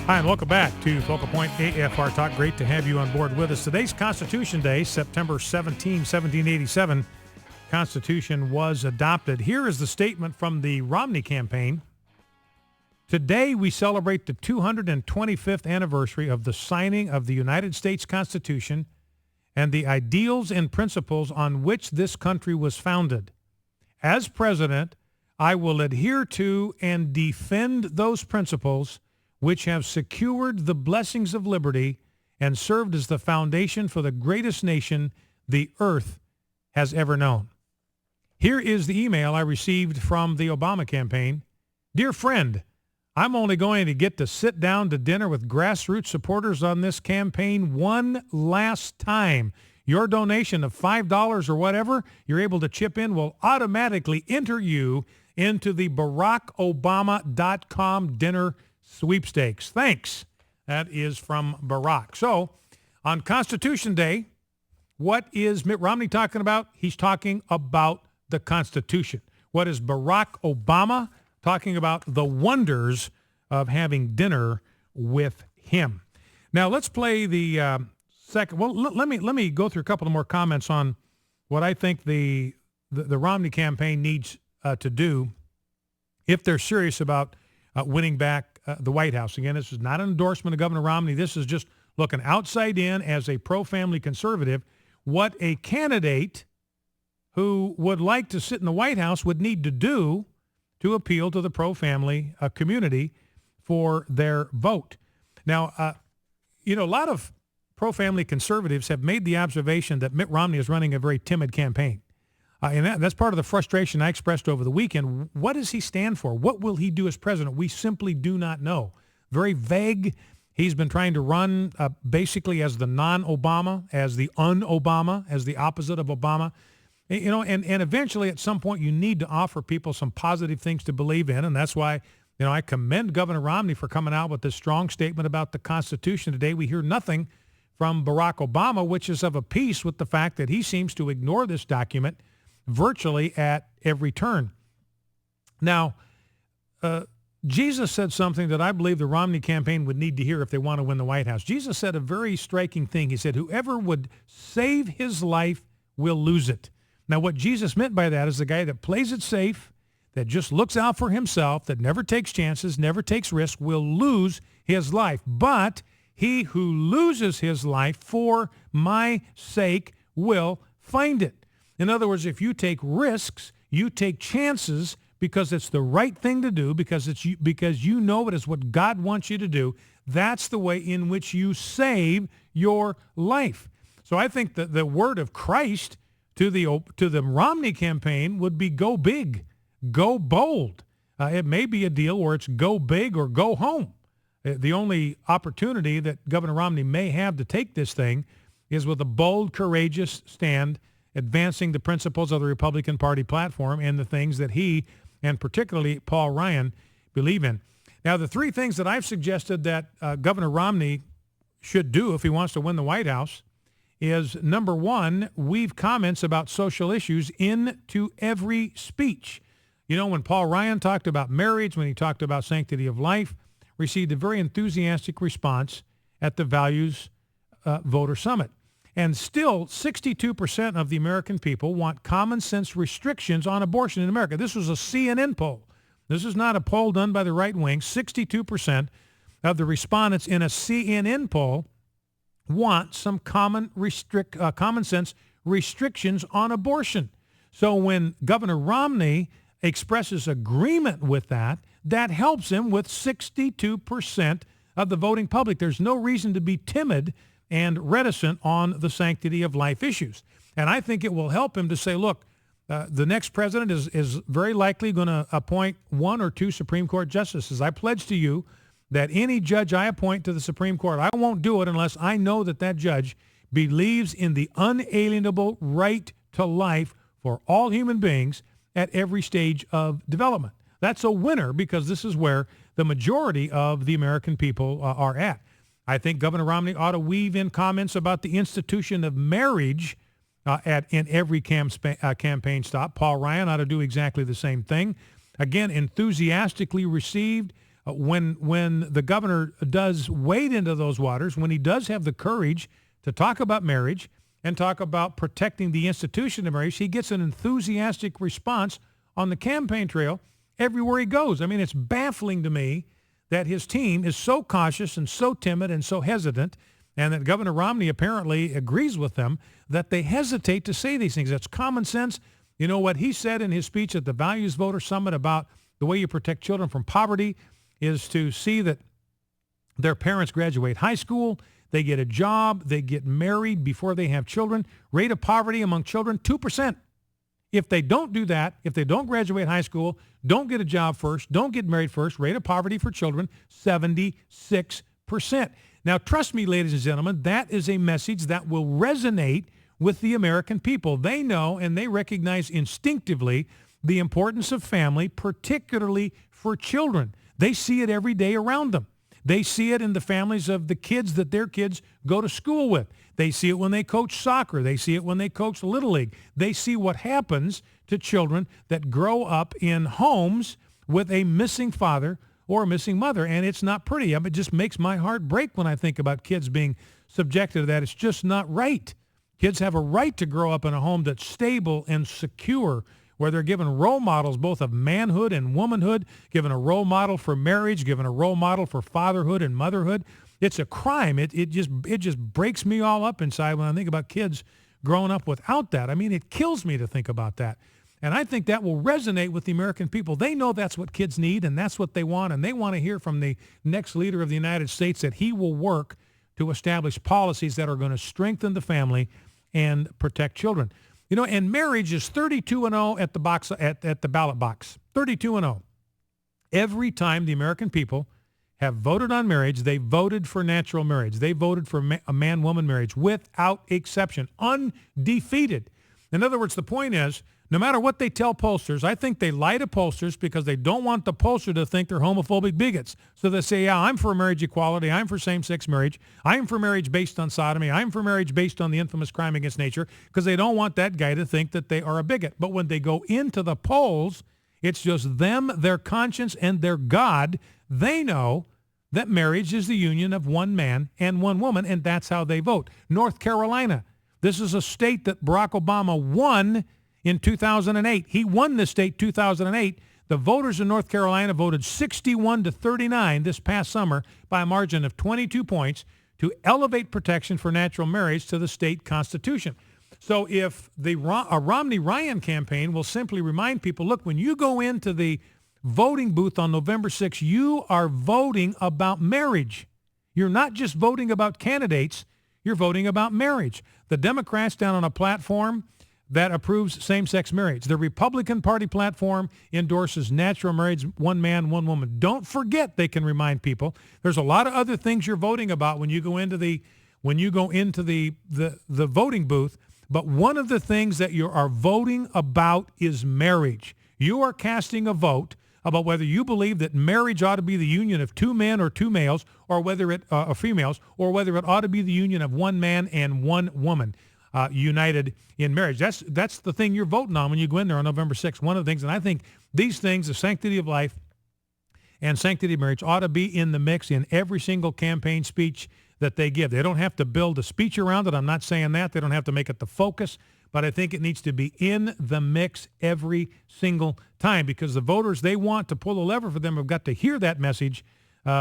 Hi, and welcome back to Focal Point AFR Talk. Great to have you on board with us. Today's Constitution Day, September 17, 1787. Constitution was adopted. Here is the statement from the Romney campaign. Today, we celebrate the 225th anniversary of the signing of the United States Constitution and the ideals and principles on which this country was founded. As president, I will adhere to and defend those principles which have secured the blessings of liberty and served as the foundation for the greatest nation the earth has ever known. Here is the email I received from the Obama campaign. Dear friend, I'm only going to get to sit down to dinner with grassroots supporters on this campaign one last time. Your donation of $5 or whatever you're able to chip in will automatically enter you into the BarackObama.com dinner sweepstakes. Thanks. That is from Barack. So on Constitution Day, what is Mitt Romney talking about? He's talking about the Constitution. What is Barack Obama talking about? The wonders of having dinner with him. Now let's play the second. Well, let me go through a couple of more comments on what I think the Romney campaign needs to do if they're serious about winning back the White House. Again, this is not an endorsement of Governor Romney. This is just looking outside in as a pro-family conservative, what a candidate who would like to sit in the White House would need to do to appeal to the pro-family community for their vote. Now, a lot of pro-family conservatives have made the observation that Mitt Romney is running a very timid campaign. And that's part of the frustration I expressed over the weekend. What does he stand for? What will he do as president? We simply do not know. Very vague. He's been trying to run basically as the non-Obama, as the un-Obama, as the opposite of Obama. And eventually at some point you need to offer people some positive things to believe in. And that's why, I commend Governor Romney for coming out with this strong statement about the Constitution today. We hear nothing from Barack Obama, which is of a piece with the fact that he seems to ignore this document virtually at every turn. Now, Jesus said something that I believe the Romney campaign would need to hear if they want to win the White House. Jesus said a very striking thing. He said, whoever would save his life will lose it. Now, what Jesus meant by that is the guy that plays it safe, that just looks out for himself, that never takes chances, never takes risks, will lose his life. But he who loses his life for my sake will find it. In other words, if you take risks, you take chances because it's the right thing to do, because you know it is what God wants you to do, that's the way in which you save your life. So I think that the word of Christ to the Romney campaign would be go big, go bold. It may be a deal where it's go big or go home. The only opportunity that Governor Romney may have to take this thing is with a bold, courageous stand advancing the principles of the Republican Party platform and the things that he, and particularly Paul Ryan, believe in. Now, the three things that I've suggested that Governor Romney should do if he wants to win the White House is, number one, weave comments about social issues into every speech. When Paul Ryan talked about marriage, when he talked about sanctity of life, received a very enthusiastic response at the Values Voter Summit. And still, 62% of the American people want common sense restrictions on abortion in America. This was a CNN poll. This is not a poll done by the right wing. 62% of the respondents in a CNN poll want some common sense restrictions on abortion. So when Governor Romney expresses agreement with that, that helps him with 62% of the voting public. There's no reason to be timid and reticent on the sanctity of life issues. And I think it will help him to say, look, the next president is very likely going to appoint one or two Supreme Court justices. I pledge to you that any judge I appoint to the Supreme Court, I won't do it unless I know that that judge believes in the unalienable right to life for all human beings at every stage of development. That's a winner because this is where the majority of the American people are at. I think Governor Romney ought to weave in comments about the institution of marriage in every campaign stop. Paul Ryan ought to do exactly the same thing. Again, enthusiastically received when the governor does wade into those waters, when he does have the courage to talk about marriage and talk about protecting the institution of marriage, he gets an enthusiastic response on the campaign trail everywhere he goes. I mean, it's baffling to me that his team is so cautious and so timid and so hesitant, and that Governor Romney apparently agrees with them, that they hesitate to say these things. That's common sense. You know what he said in his speech at the Values Voter Summit about the way you protect children from poverty is to see that their parents graduate high school, they get a job, they get married before they have children. Rate of poverty among children, 2%. If they don't do that, if they don't graduate high school, don't get a job first, don't get married first, rate of poverty for children, 76%. Now, trust me, ladies and gentlemen, that is a message that will resonate with the American people. They know and they recognize instinctively the importance of family, particularly for children. They see it every day around them. They see it in the families of the kids that their kids go to school with. They see it when they coach soccer. They see it when they coach Little League. They see what happens to children that grow up in homes with a missing father or a missing mother, and it's not pretty. I mean, it just makes my heart break when I think about kids being subjected to that. It's just not right. Kids have a right to grow up in a home that's stable and secure, where they're given role models both of manhood and womanhood, given a role model for marriage, given a role model for fatherhood and motherhood. It's a crime. It just breaks me all up inside when I think about kids growing up without that. I mean, it kills me to think about that. And I think that will resonate with the American people. They know that's what kids need, and that's what they want, and they want to hear from the next leader of the United States that he will work to establish policies that are going to strengthen the family and protect children. You know, and marriage is 32-0 at the box at the ballot box. 32-0. Every time the American people have voted on marriage, they voted for natural marriage. They voted for a man-woman marriage without exception, undefeated. In other words, the point is, no matter what they tell pollsters, I think they lie to pollsters because they don't want the pollster to think they're homophobic bigots. So they say, yeah, I'm for marriage equality. I'm for same-sex marriage. I'm for marriage based on sodomy. I'm for marriage based on the infamous crime against nature, because they don't want that guy to think that they are a bigot. But when they go into the polls, it's just them, their conscience, and their God. They know that marriage is the union of one man and one woman, and that's how they vote. North Carolina, this is a state that Barack Obama won in 2008. He won this state 2008. The voters in North Carolina voted 61-39 this past summer by a margin of 22 points to elevate protection for natural marriage to the state constitution. So if a Romney-Ryan campaign will simply remind people, look, when you go into the voting booth on November 6th, you are voting about marriage. You're not just voting about candidates, you're voting about marriage. The Democrats down on a platform that approves same-sex marriage. The Republican Party platform endorses natural marriage, one man, one woman. Don't forget, they can remind people, there's a lot of other things you're voting about when you go into the voting booth, but one of the things that you are voting about is marriage. You are casting a vote about whether you believe that marriage ought to be the union of two men or two males, or whether it females, or whether it ought to be the union of one man and one woman. United in marriage. That's the thing you're voting on when you go in there on November 6th. One of the things, and I think these things, the sanctity of life and sanctity of marriage, ought to be in the mix in every single campaign speech that they give. They don't have to build a speech around it. I'm not saying that. They don't have to make it the focus, but I think it needs to be in the mix every single time, because the voters, they want to pull the lever for them, have got to hear that message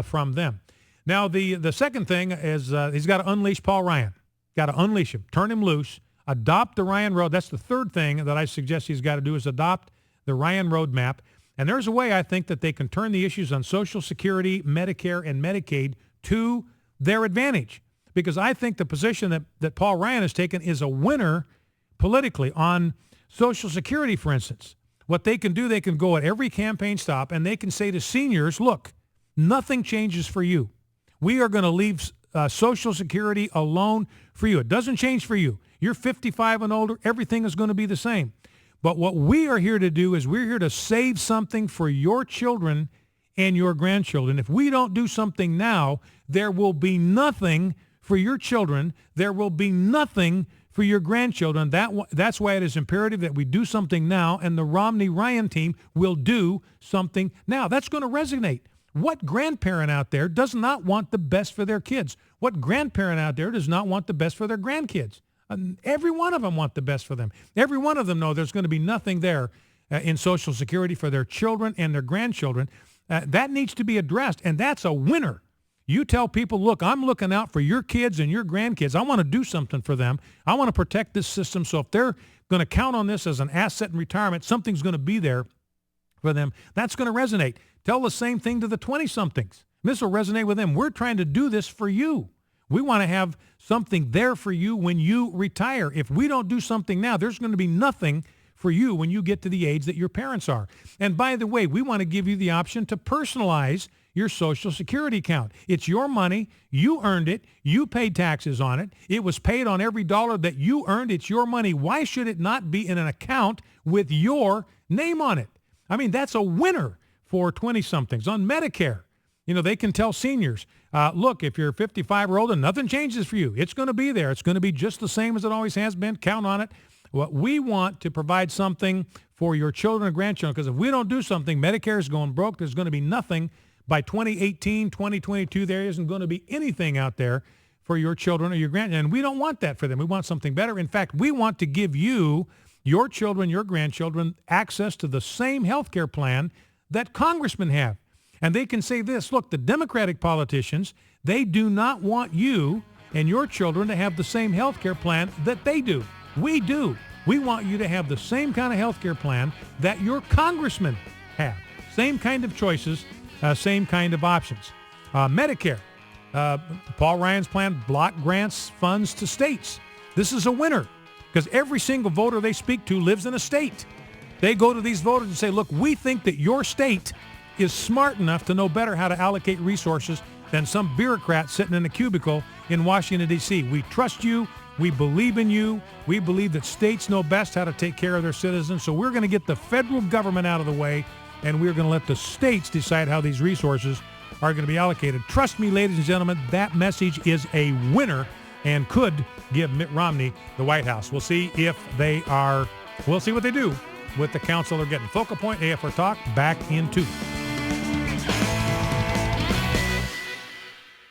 from them. Now, the second thing is he's got to unleash Paul Ryan. Got to unleash him, turn him loose, adopt the Ryan Road. That's the third thing that I suggest he's got to do, is adopt the Ryan Road map. And there's a way, I think, that they can turn the issues on Social Security, Medicare, and Medicaid to their advantage. Because I think the position that Paul Ryan has taken is a winner politically on Social Security, for instance. What they can do, they can go at every campaign stop and they can say to seniors, look, nothing changes for you. We are going to leave Social Security alone for you. It doesn't change for you. You're 55 and older. Everything is going to be the same. But what we are here to do is we're here to save something for your children and your grandchildren. If we don't do something now, there will be nothing for your children. There will be nothing for your grandchildren. That's why it is imperative that we do something now, and the Romney-Ryan team will do something now. That's going to resonate What grandparent out there does not want the best for their kids? What grandparent out there does not want the best for their grandkids? Every one of them want the best for them. Every one of them know there's going to be nothing there in Social Security for their children and their grandchildren. That needs to be addressed, and that's a winner. You tell people, look, I'm looking out for your kids and your grandkids. I want to do something for them. I want to protect this system, so if they're going to count on this as an asset in retirement, something's going to be there for them. That's going to resonate. Tell the same thing to the 20-somethings. This will resonate with them. We're trying to do this for you. We want to have something there for you when you retire. If we don't do something now, there's going to be nothing for you when you get to the age that your parents are. And by the way, we want to give you the option to personalize your Social Security account. It's your money. You earned it. You paid taxes on it. It was paid on every dollar that you earned. It's your money. Why should it not be in an account with your name on it? I mean, that's a winner for 20-somethings. On Medicare, they can tell seniors, look, if you're 55 or older, nothing changes for you. It's going to be there. It's going to be just the same as it always has been. Count on it. What we want to provide something for your children and grandchildren, because if we don't do something, Medicare is going broke. There's going to be nothing. By 2018, 2022, there isn't going to be anything out there for your children or your grandchildren. And we don't want that for them. We want something better. In fact, we want to give you, your children, your grandchildren, access to the same health care plan that congressmen have. And they can say this, look, the Democratic politicians, they do not want you and your children to have the same health care plan that they do. We do. We want you to have the same kind of health care plan that your congressmen have. Same kind of choices, same kind of options. Medicare, Paul Ryan's plan, block grants funds to states. This is a winner because every single voter they speak to lives in a state. They go to these voters and say, look, we think that your state is smart enough to know better how to allocate resources than some bureaucrat sitting in a cubicle in Washington, D.C. We trust you. We believe in you. We believe that states know best how to take care of their citizens. So we're going to get the federal government out of the way, and we're going to let the states decide how these resources are going to be allocated. Trust me, ladies and gentlemen, that message is a winner and could give Mitt Romney the White House. We'll see if we'll see what they do with the council they're getting. Focal Point, AFR Talk, back in 2.